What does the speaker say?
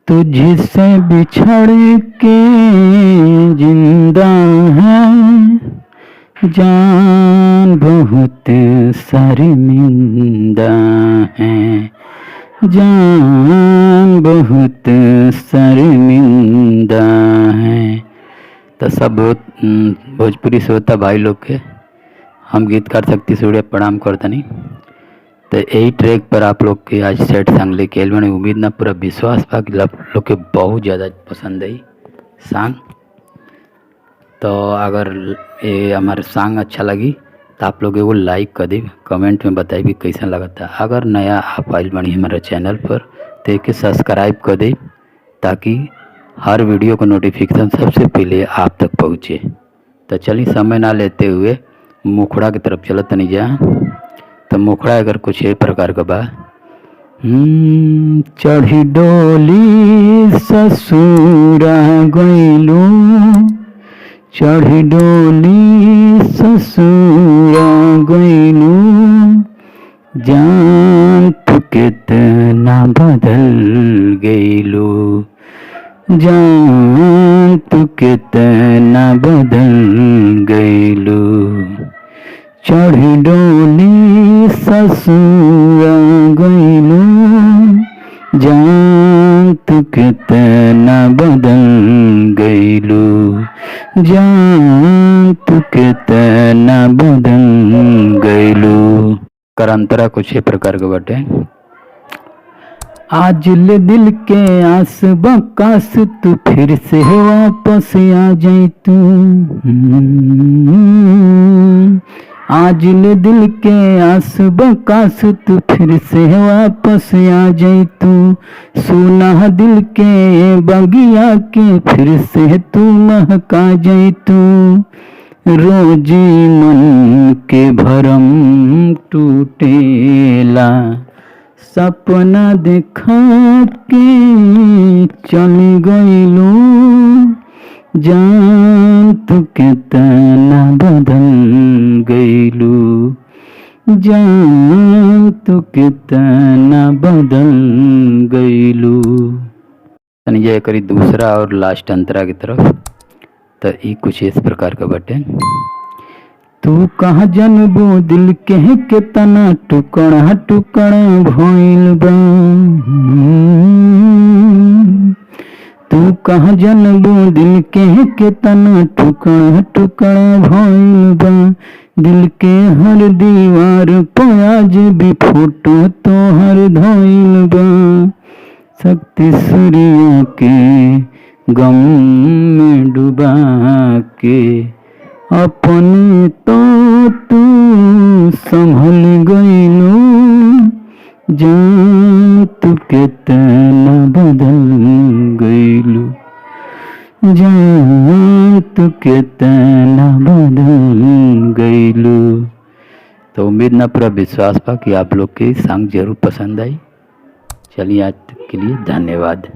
तुझसे बिछड़ के जिंदा है जान, बहुत शर्मिंदा है जान, बहुत शर्मिंदा है। तो सब भोजपुरी श्रोता भाई लोग के हम गीतकार शक्ति सूर्य प्रणाम करतनी। तो यही ट्रैक पर आप लोग के आज सेट सॉन्ग लेके आइल बानी। उम्मीद ना पूरा विश्वास बा कि आप लोग के बहुत ज़्यादा पसंद आई सॉन्ग। तो अगर ये हमारे सॉन्ग अच्छा लगी तो आप लोग एगो लाइक कर दी, कमेंट में बताइए कैसा लगा था। अगर नया आप आइल बानी हमारे चैनल पर तो एक सब्सक्राइब कर दी ताकि हर वीडियो का नोटिफिकेशन सबसे पहले आप तक पहुँचे। तो चलिए समय ना लेते हुए मुखड़ा की तरफ चलत नहीं जा। तो मुखड़ा अगर कुछ ये प्रकार का बा। चढ़ी डोली ससुरा गइलू, चढ़ी डोली ससुरा गइलू, जान तू कितना बदल गइलू, जान तू कितना बदल गइलू। चढ़ी डोली ससुरा गइलू, जान तू कितना बदल गइलू, जान तू कितना बदल गइलू। करंतरा कुछ ये प्रकार के बाटे। आज ले दिल के आस बकास तू फिर से वापस आ जाई तू। आज ले दिल के आस बकास तू फिर से वापस आ जाई तू। सुना दिल के बगिया के फिर से तू महका जाई तू। रोजी मन के भरम टूटेला, सपना देखा के चली गइलू, जान तू कितना बदल गइलू, जान तू कितना बदल गइलू। तनी जाए करी दूसरा और लास्ट अंतरा की तरफ। तो ये कुछ इस प्रकार का बटे। तू कहाँ जनबो दिल के तना टुकड़ा टुकड़ा भइल बा। तू कहाँ जनबो दिल के तना टुकड़ा टुकड़ा भइल बा। दिल के हर दीवार पर आज भी फोटो तोहर धइल बा। शक्ति सूर्य के गम में डुबा के अपने तो तू संभल गइलू, जान तू कितना बदल गइलू, जान तू कितना बदल गइलू। तो उम्मीद ना पूरा विश्वास बा कि आप लोग के सॉन्ग जरूर पसंद आई। चलिए आज के लिए धन्यवाद।